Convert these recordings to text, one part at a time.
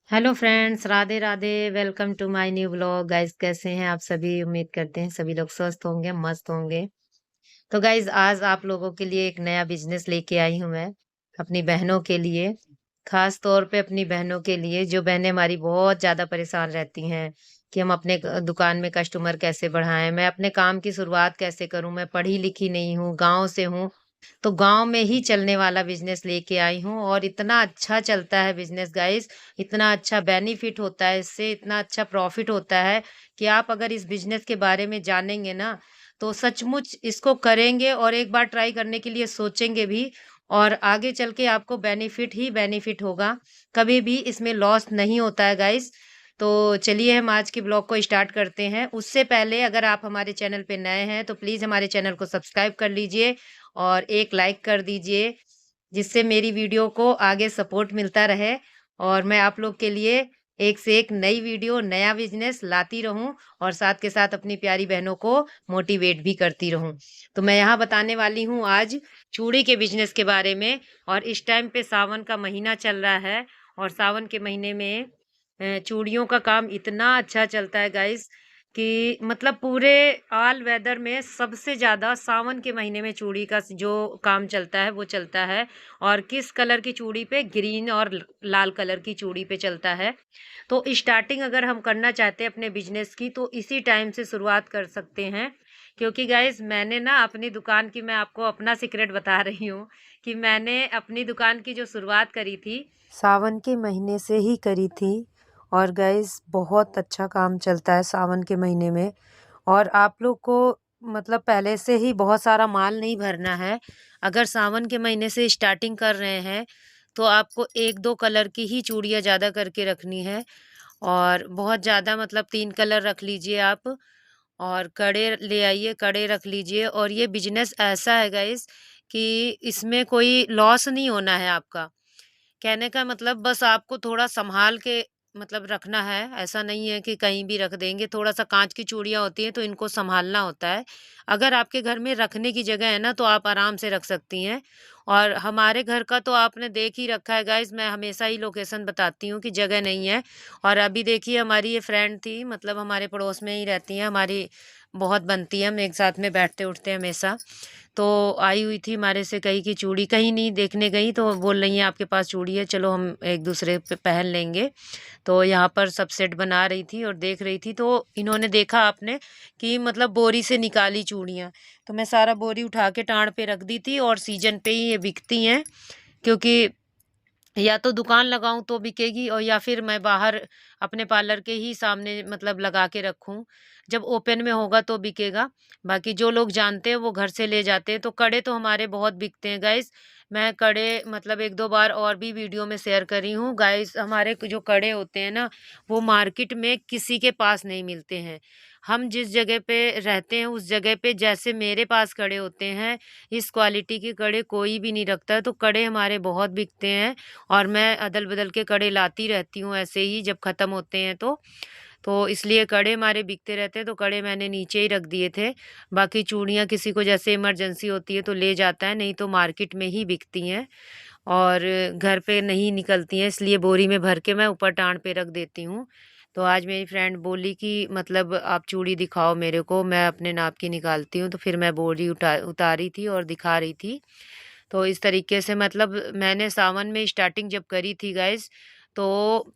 Hello friends, Radhe Radhe. Welcome to my new blog. Guys, कैसे हैं आप सभी? उम्मीद करते हैं सभी लोग स्वस्थ होंगे, मस्त होंगे। तो गाइस, आज आप लोगों के लिए एक नया बिजनेस लेके आई हूँ मैं, अपनी बहनों के लिए। खास तौर पे अपनी बहनों के लिए, जो बहनें हमारी बहुत ज्यादा परेशान रहती हैं कि हम अपने दुकान में कस्टमर कैसे बढ़ाएं, मैं अपने काम की शुरुआत कैसे करूं। मैं पढ़ी लिखी नहीं हूँ, गांव से हूँ, तो गांव में ही चलने वाला बिजनेस लेके आई हूँ और इतना अच्छा चलता है बिजनेस गाइस। इतना अच्छा बेनिफिट होता है इससे, इतना अच्छा प्रॉफिट होता है कि आप अगर इस बिजनेस के बारे में जानेंगे ना, तो सचमुच इसको करेंगे और एक बार ट्राई करने के लिए सोचेंगे भी, और आगे चल के आपको बेनिफिट ही बेनिफिट होगा। कभी भी इसमें लॉस नहीं होता है गाइस। तो चलिए हम आज के ब्लॉग को स्टार्ट करते हैं। उससे पहले अगर आप हमारे चैनल पे नए हैं तो प्लीज हमारे चैनल को सब्सक्राइब कर लीजिए और एक लाइक कर दीजिए, जिससे मेरी वीडियो को आगे सपोर्ट मिलता रहे और मैं आप लोग के लिए एक से एक नई वीडियो, नया बिजनेस लाती रहूं और साथ के साथ अपनी प्यारी बहनों को मोटिवेट भी करती रहूं। तो मैं यहाँ बताने वाली हूँ आज चूड़ी के बिजनेस के बारे में। और इस टाइम पे सावन का महीना चल रहा है और सावन के महीने में चूड़ियों का काम इतना अच्छा चलता है गाइस कि मतलब पूरे ऑल वेदर में सबसे ज़्यादा सावन के महीने में चूड़ी का जो काम चलता है वो चलता है। और किस कलर की चूड़ी पे? ग्रीन और लाल कलर की चूड़ी पे चलता है। तो स्टार्टिंग अगर हम करना चाहते हैं अपने बिजनेस की तो इसी टाइम से शुरुआत कर सकते हैं। क्योंकि गाइस, मैंने ना अपनी दुकान की, मैं आपको अपना सीक्रेट बता रही हूँ कि मैंने अपनी दुकान की जो शुरुआत करी थी सावन के महीने से ही करी थी। और गाइस, बहुत अच्छा काम चलता है सावन के महीने में। और आप लोग को मतलब पहले से ही बहुत सारा माल नहीं भरना है। अगर सावन के महीने से स्टार्टिंग कर रहे हैं तो आपको एक दो कलर की ही चूड़ियाँ ज़्यादा करके रखनी है। और बहुत ज़्यादा मतलब 3 कलर रख लीजिए आप। और कड़े ले आइए, कड़े रख लीजिए। और ये बिज़नेस ऐसा है गाइस कि इसमें कोई लॉस नहीं होना है आपका। कहने का मतलब बस आपको थोड़ा सँभाल के मतलब रखना है। ऐसा नहीं है कि कहीं भी रख देंगे। थोड़ा-सा काँच की चूड़ियाँ होती हैं तो इनको सँभालना होता है। अगर आपके घर में रखने की जगह है ना तो आप आराम से रख सकती हैं। और हमारे घर का तो आपने देख ही रखा है गाइज़, मैं हमेशा ही लोकेशन बताती हूँ कि जगह नहीं है। और अभी देखिए, हमारी ये फ्रेंड थी, मतलब हमारे पड़ोस में ही रहती हैं, हमारी बहुत बनती है, हम एक साथ में बैठते-उठते हैं हमेशा। तो आई हुई थी, हमारे से कही कि चूड़ी कहीं नहीं देखने गई तो बोल रही हैं आपके पास चूड़ी है, चलो हम एक दूसरे पे पहन लेंगे। तो यहाँ पर सब सेट बना रही थी और देख रही थी, तो इन्होंने देखा आपने कि मतलब बोरी से निकाली चूड़ियाँ। तो मैं सारा बोरी उठा के टाँड़ पे रख दी थी और सीजन पे ही ये बिकती हैं। क्योंकि या तो दुकान लगाऊं तो बिकेगी, और या फिर मैं बाहर अपने पार्लर के ही सामने मतलब लगा के रखूं। जब ओपन में होगा तो बिकेगा। बाकी जो लोग जानते हैं वो घर से ले जाते हैं। तो कड़े तो हमारे बहुत बिकते हैं गाइस। मैं कड़े मतलब एक दो बार और भी वीडियो में शेयर करी हूँ गाइस। हमारे जो कड़े होते हैं ना, वो मार्केट में किसी के पास नहीं मिलते हैं। हम जिस जगह पे रहते हैं उस जगह पे जैसे मेरे पास कड़े होते हैं, इस क्वालिटी के कड़े कोई भी नहीं रखता है। तो कड़े हमारे बहुत बिकते हैं और मैं अदल-बदल के कड़े लाती रहती हूँ ऐसे ही जब ख़त्म होते हैं तो। तो इसलिए कड़े हमारे बिकते रहते हैं, तो कड़े मैंने नीचे ही रख दिए थे। बाकी चूड़ियाँ किसी को जैसे इमरजेंसी होती है तो ले जाता है, नहीं तो मार्केट में ही बिकती हैं और घर पे नहीं निकलती हैं, इसलिए बोरी में भर के मैं ऊपर टाँड़ पे रख देती हूँ। तो आज मेरी फ्रेंड बोली कि मतलब आप चूड़ी दिखाओ मेरे को, मैं अपने नाप की निकालती हूँ। तो फिर मैं बोरी उतारी थी और दिखा रही थी। तो इस तरीके से मतलब मैंने सावन में स्टार्टिंग जब करी थी गाइस, तो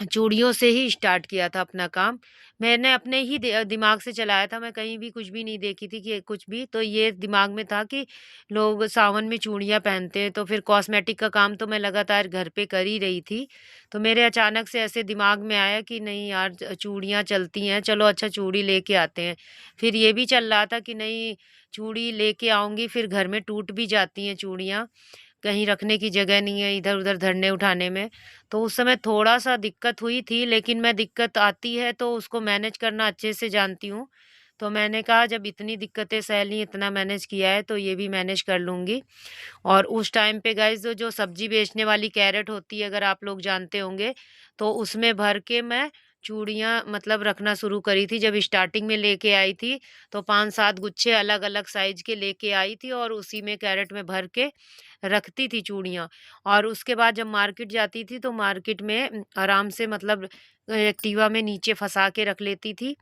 चूड़ियों से ही स्टार्ट किया था अपना काम। मैंने अपने ही दिमाग से चलाया था, मैं कहीं भी कुछ भी नहीं देखी थी कि कुछ भी। तो ये दिमाग में था कि लोग सावन में चूड़ियाँ पहनते हैं, तो फिर कॉस्मेटिक का काम तो मैं लगातार घर पे कर ही रही थी। तो मेरे अचानक से ऐसे दिमाग में आया कि नहीं यार, चूड़ियाँ चलती हैं, चलो अच्छा चूड़ी लेके आते हैं। फिर ये भी चल रहा था कि नहीं, चूड़ी लेके आऊँगी फिर घर में टूट भी जाती हैं चूड़ियाँ, कहीं रखने की जगह नहीं है इधर-उधर धरने उठाने में। तो उस समय थोड़ा-सा दिक्कत हुई थी, लेकिन मैं दिक्कत आती है तो उसको मैनेज करना अच्छे से जानती हूँ। तो मैंने कहा जब इतनी दिक्कतें सह ली, इतना मैनेज किया है तो ये भी मैनेज कर लूँगी। और उस टाइम पे गाइज़ जो जो सब्ज़ी बेचने वाली कैरेट होती है, अगर आप लोग जानते होंगे, तो उसमें भर के मैं चूड़ियाँ मतलब रखना शुरू करी थी। जब स्टार्टिंग में लेके आई थी, तो 5-7 गुच्छे अलग-अलग साइज़ के लेके आई थी और उसी में कैरेट में भर के रखती थी चूड़ियाँ। और उसके बाद जब मार्केट जाती थी तो मार्केट में आराम से मतलब एक्टिवा में नीचे फँसा के रख लेती थी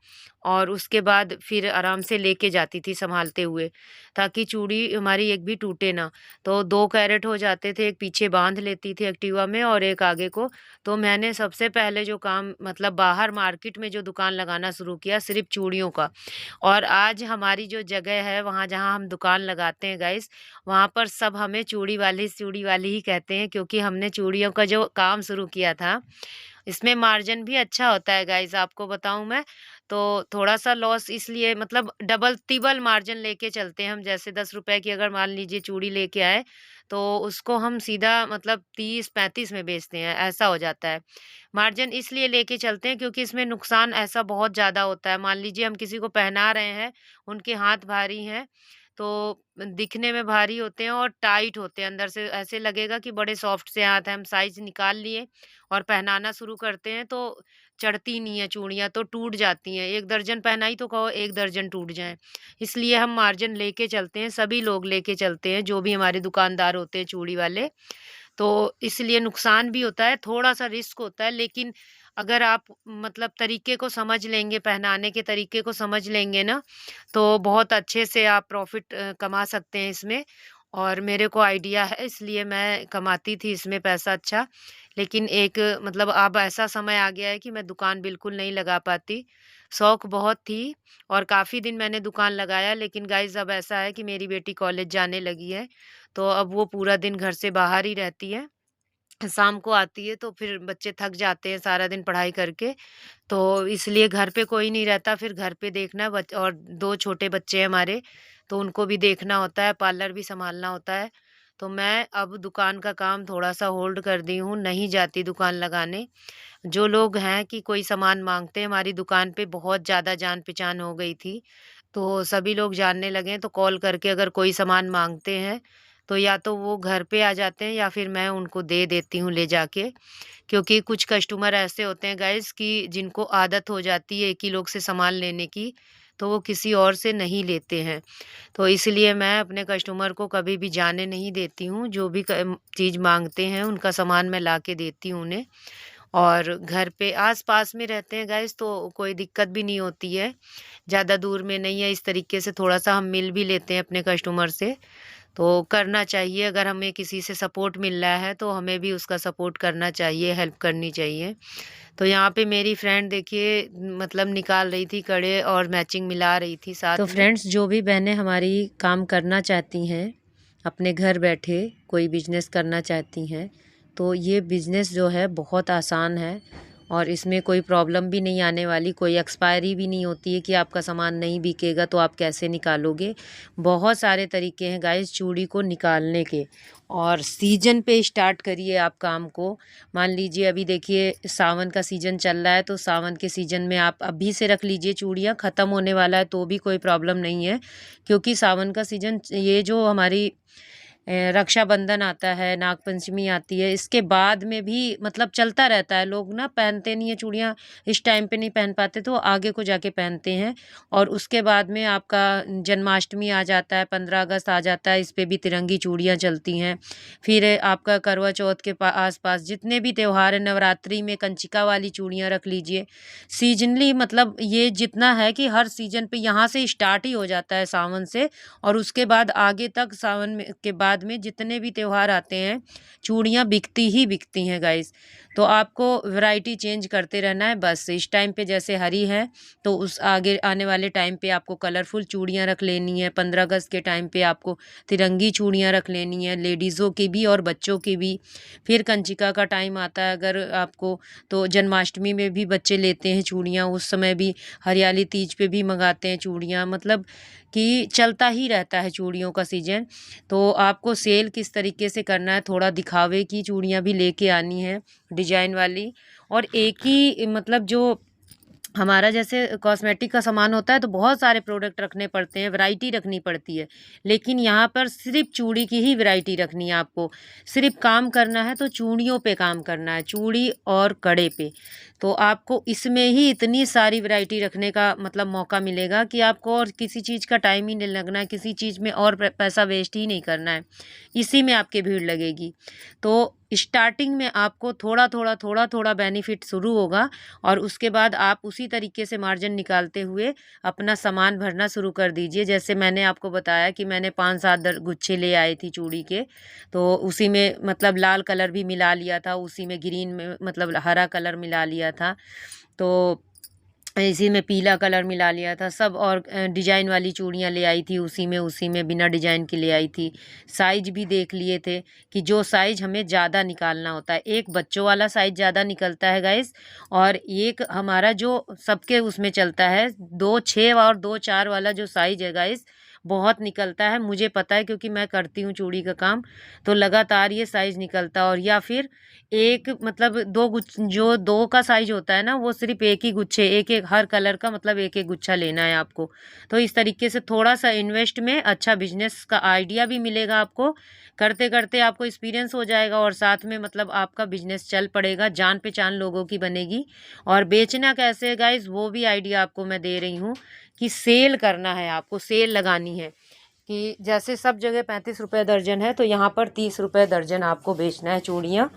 और उसके बाद फिर आराम से लेके जाती थी सँभालते हुए, ताकि चूड़ी हमारी एक भी टूटे ना। तो 2 कैरेट हो जाते थे, एक पीछे बाँध लेती थी एक्टिवा में और एक आगे को। तो मैंने सबसे पहले जो काम मतलब बाहर मार्केट में जो दुकान लगाना शुरू किया सिर्फ़ चूड़ियों का। और आज हमारी जो जगह है वहाँ जहाँ हम दुकान लगाते हैं गाइस, वहाँ पर सब हमें चूड़ी वाली ही कहते हैं, क्योंकि हमने चूड़ियों का जो काम शुरू किया था, इसमें मार्जिन भी अच्छा होता है गाइस, आपको बताऊँ मैं। तो थोड़ा-सा लॉस इसलिए मतलब डबल तिबल मार्जिन लेके चलते हैं हम। जैसे ₹10 की अगर मान लीजिए चूड़ी लेके आए, तो उसको हम सीधा मतलब 30-35 में बेचते हैं, ऐसा हो जाता है। मार्जिन इसलिए लेके चलते हैं क्योंकि इसमें नुकसान ऐसा बहुत ज़्यादा होता है। मान लीजिए हम किसी को पहना रहे हैं, उनके हाथ भारी हैं, तो दिखने में भारी होते हैं और टाइट होते हैं, अंदर से ऐसे लगेगा कि बड़े सॉफ्ट से हाथ हैं। हम साइज़ निकाल लिए और पहनाना शुरू करते हैं तो चढ़ती नहीं है चूड़ियाँ, तो टूट जाती हैं। 1 दर्जन पहनाई तो कहो 1 दर्जन टूट जाएँ। इसलिए हम मार्जिन लेके चलते हैं, सभी लोग लेके चलते हैं, जो भी हमारे दुकानदार होते हैं चूड़ी वाले। तो इसलिए नुकसान भी होता है, थोड़ा-सा रिस्क होता है, लेकिन अगर आप मतलब तरीके को समझ लेंगे, पहनाने के तरीके को समझ लेंगे ना, तो बहुत अच्छे से आप प्रॉफ़िट कमा सकते हैं इसमें। और मेरे को आइडिया है, इसलिए मैं कमाती थी इसमें पैसा अच्छा। लेकिन एक मतलब अब ऐसा समय आ गया है कि मैं दुकान बिल्कुल नहीं लगा पाती। शौक बहुत थी और काफ़ी दिन मैंने दुकान लगाया, लेकिन गाइज़ अब ऐसा है कि मेरी बेटी कॉलेज जाने लगी है, तो अब वो पूरा दिन घर से बाहर ही रहती है। शाम को आती है तो फिर बच्चे थक जाते हैं सारा दिन पढ़ाई करके, तो इसलिए घर पे कोई नहीं रहता, फिर घर पे देखना और 2 छोटे बच्चे हैं हमारे, तो उनको भी देखना होता है, पार्लर भी सँभालना होता है। तो मैं अब दुकान का काम थोड़ा-सा होल्ड कर दी हूँ, नहीं जाती दुकान लगाने। जो लोग हैं कि कोई सामान माँगते हैं, हमारी दुकान पे बहुत ज़्यादा जान-पहचान हो गई थी, तो सभी लोग जानने लगे हैं, तो कॉल करके अगर कोई सामान माँगते हैं, तो या तो वो घर पे आ जाते हैं या फिर मैं उनको दे देती हूँ ले जाके। क्योंकि कुछ कस्टमर ऐसे होते हैं गाइस कि जिनको आदत हो जाती है एक ही लोग से सामान लेने की, तो वो किसी और से नहीं लेते हैं। तो इसलिए मैं अपने कस्टमर को कभी भी जाने नहीं देती हूँ, जो भी चीज़ माँगते हैं उनका सामान मैं ला के देती हूँ उन्हें। और घर पे आस-पास में रहते हैं गाइस तो कोई दिक्कत भी नहीं होती है, ज़्यादा दूर में नहीं है, इस तरीके से थोड़ा-सा हम मिल भी लेते हैं अपने कस्टमर से। तो करना चाहिए, अगर हमें किसी से सपोर्ट मिल रहा है तो हमें भी उसका सपोर्ट करना चाहिए, हेल्प करनी चाहिए। तो यहाँ पे मेरी फ्रेंड देखिए मतलब निकाल रही थी कड़े और मैचिंग मिला रही थी साथ तो में। फ्रेंड्स, जो भी बहनें हमारी काम करना चाहती हैं, अपने घर बैठे कोई बिज़नेस करना चाहती हैं, तो ये बिज़नेस जो है बहुत आसान है और इसमें कोई प्रॉब्लम भी नहीं आने वाली, कोई एक्सपायरी भी नहीं होती है कि आपका सामान नहीं बिकेगा तो आप कैसे निकालोगे। बहुत सारे तरीके हैं गाइस चूड़ी को निकालने के और सीज़न पे स्टार्ट करिए आप काम को। मान लीजिए अभी देखिए सावन का सीज़न चल रहा है, तो सावन के सीज़न में आप अभी से रख लीजिए चूड़ियाँ, ख़त्म होने वाला है तो भी कोई प्रॉब्लम नहीं है, क्योंकि सावन का सीज़न ये जो हमारी रक्षाबंधन आता है, नागपंचमी आती है, इसके बाद में भी मतलब चलता रहता है। लोग ना पहनते नहीं हैं चूड़ियाँ, इस टाइम पे नहीं पहन पाते तो आगे को जाके पहनते हैं। और उसके बाद में आपका जन्माष्टमी आ जाता है, 15 अगस्त आ जाता है, इस पे भी तिरंगी चूड़ियाँ चलती हैं। फिर आपका करवा चौथ के आस-पास जितने भी त्योहार हैं, नवरात्रि में कंचिका वाली चूड़ियाँ रख लीजिए। सीज़नली मतलब ये जितना है कि हर सीज़न पे यहाँ से स्टार्ट ही हो जाता है सावन से, और उसके बाद आगे तक सावन में के बाद में जितने भी त्योहार आते हैं, चूड़ियाँ बिकती ही बिकती हैं गाइस। तो आपको वैरायटी चेंज करते रहना है बस। इस टाइम पे जैसे हरी है, तो उस आगे आने वाले टाइम पे आपको कलरफुल चूड़ियाँ रख लेनी है। 15 अगस्त के टाइम पे आपको तिरंगी चूड़ियाँ रख लेनी है, लेडीज़ों की भी और बच्चों की भी। फिर कंचिका का टाइम आता है अगर आपको, तो जन्माष्टमी में भी बच्चे लेते हैं चूड़ियाँ, उस समय भी हरियाली तीज पे भी मंगाते हैं चूड़ियाँ। मतलब कि चलता ही रहता है चूड़ियों का सीज़न। तो आपको सेल किस तरीके से करना है, थोड़ा दिखावे की चूड़ियाँ भी लेके आनी है डिजाइन वाली, और एक ही मतलब जो हमारा जैसे कॉस्मेटिक का सामान होता है तो बहुत सारे प्रोडक्ट रखने पड़ते हैं, वैरायटी रखनी पड़ती है। लेकिन यहाँ पर सिर्फ़ चूड़ी की ही वैरायटी रखनी है आपको। सिर्फ़ काम करना है तो चूड़ियों पे काम करना है, चूड़ी और कड़े पे। तो आपको इसमें ही इतनी सारी वैरायटी रखने का मतलब मौका मिलेगा कि आपको और किसी चीज़ का टाइम ही नहीं लगना है, किसी चीज़ में और पैसा वेस्ट ही नहीं करना है। इसी में आपकी भीड़ लगेगी। तो स्टार्टिंग में आपको थोड़ा-थोड़ा, थोड़ा-थोड़ा बेनिफिट शुरू होगा और उसके बाद आप उसी तरीके से मार्जिन निकालते हुए अपना सामान भरना शुरू कर दीजिए। जैसे मैंने आपको बताया कि मैंने 5-7 गुच्छे ले आई थी चूड़ी के, तो उसी में मतलब लाल कलर भी मिला लिया था, उसी में ग्रीन में मतलब हरा कलर मिला लिया था। तो इसी में पीला कलर मिला लिया था सब और डिजाइन वाली चूड़ियाँ ले आई थी उसी में बिना डिजाइन की ले आई थी। साइज भी देख लिए थे कि जो साइज हमें ज़्यादा निकालना होता है। एक बच्चों वाला साइज ज़्यादा निकलता है गाइस और एक हमारा जो सबके उसमें चलता है 2-6 और 2-4 वाला जो साइज है गाइस बहुत निकलता है। मुझे पता है क्योंकि मैं करती हूँ चूड़ी का काम, तो लगातार ये साइज निकलता है और या फिर एक मतलब 2 जो 2 का साइज होता है ना वो सिर्फ़ एक ही गुच्छे एक-एक हर कलर का मतलब एक-एक गुच्छा लेना है आपको। तो इस तरीके से थोड़ा-सा इन्वेस्ट में अच्छा बिज़नेस का आइडिया भी मिलेगा आपको। करते-करते आपको एक्सपीरियंस हो जाएगा और साथ में मतलब आपका बिज़नेस चल पड़ेगा, जान-पहचान लोगों की बनेगी। और बेचना कैसे है गाइज़ वो भी आइडिया आपको मैं दे रही हूँ कि सेल करना है आपको, सेल लगानी है। कि जैसे सब जगह 35 रुपए दर्जन है तो यहाँ पर 30 रुपए दर्जन आपको बेचना है चूड़ियाँ।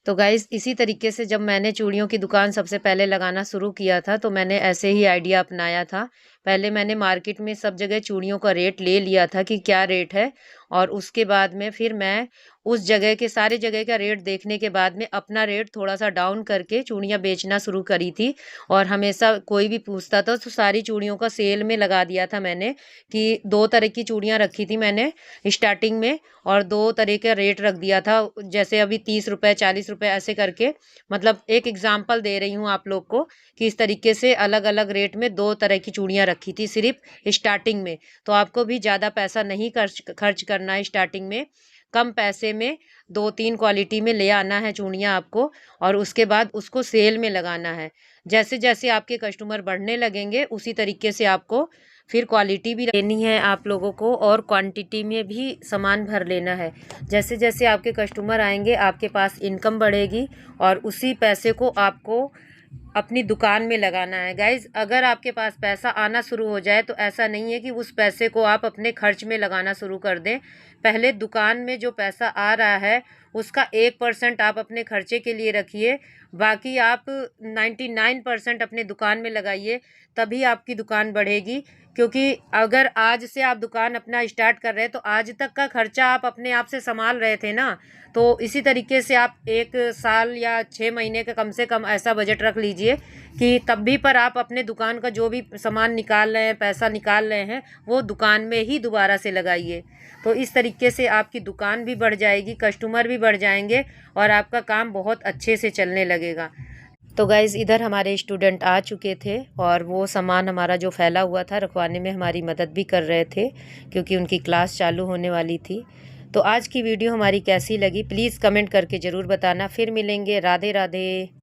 तो गाइस इसी तरीके से जब मैंने चूड़ियों की दुकान सबसे पहले लगाना शुरू किया था तो मैंने ऐसे ही आइडिया अपनाया था। पहले मैंने मार्केट में सब जगह चूड़ियों का रेट ले लिया था कि क्या रेट है और उसके बाद में फिर मैं उस जगह के सारे जगह का रेट देखने के बाद में अपना रेट थोड़ा-सा डाउन करके चूड़ियाँ बेचना शुरू करी थी और हमेशा कोई भी पूछता था तो सारी चूड़ियों का सेल में लगा दिया था मैंने कि 2 तरह की चूड़ियाँ रखी थी मैंने स्टार्टिंग में और 2 तरह का रेट रख दिया था। जैसे अभी 30 रुपए, 40 रुपए ऐसे करके मतलब एक एग्ज़ाम्पल दे रही हूँ आप लोग को कि इस तरीके से अलग-अलग रेट में 2 तरह की चूड़ियाँ रखी थी सिर्फ़ स्टार्टिंग में। तो आपको भी ज़्यादा पैसा नहीं खर्च खर्च करना है स्टार्टिंग में। कम पैसे में 2-3 क्वालिटी में ले आना है चूड़ियाँ आपको और उसके बाद उसको सेल में लगाना है। जैसे-जैसे आपके कस्टमर बढ़ने लगेंगे उसी तरीके से आपको फिर क्वालिटी भी लेनी है आप लोगों को और क्वांटिटी में भी सामान भर लेना है। जैसे-जैसे आपके कस्टमर आएँगे आपके पास इनकम बढ़ेगी और उसी पैसे को आपको अपनी दुकान में लगाना है। गाइज़ अगर आपके पास पैसा आना शुरू हो जाए तो ऐसा नहीं है कि उस पैसे को आप अपने खर्च में लगाना शुरू कर दें। पहले दुकान में जो पैसा आ रहा है उसका 1% आप अपने खर्चे के लिए रखिए, बाकी आप 99% अपने दुकान में लगाइए, तभी आपकी दुकान बढ़ेगी। क्योंकि अगर आज से आप दुकान अपना स्टार्ट कर रहे हैं तो आज तक का खर्चा आप अपने आप से सँभाल रहे थे ना, तो इसी तरीके से आप 1 साल या 6 महीने का कम से कम ऐसा बजट रख लीजिए कि तब भी पर आप अपने दुकान का जो भी सामान निकाल रहे हैं, पैसा निकाल रहे हैं, वो दुकान में ही दोबारा से लगाइए। तो इस तरीके से आपकी दुकान भी बढ़ जाएगी, कस्टमर भी बढ़ जाएँगे और आपका काम बहुत अच्छे से चलने लगेगा। तो गाइज़ इधर हमारे स्टूडेंट आ चुके थे और वो सामान हमारा जो फैला हुआ था रखवाने में हमारी मदद भी कर रहे थे क्योंकि उनकी क्लास चालू होने वाली थी। तो आज की वीडियो हमारी कैसी लगी प्लीज़ कमेंट करके ज़रूर बताना। फिर मिलेंगे। राधे राधे।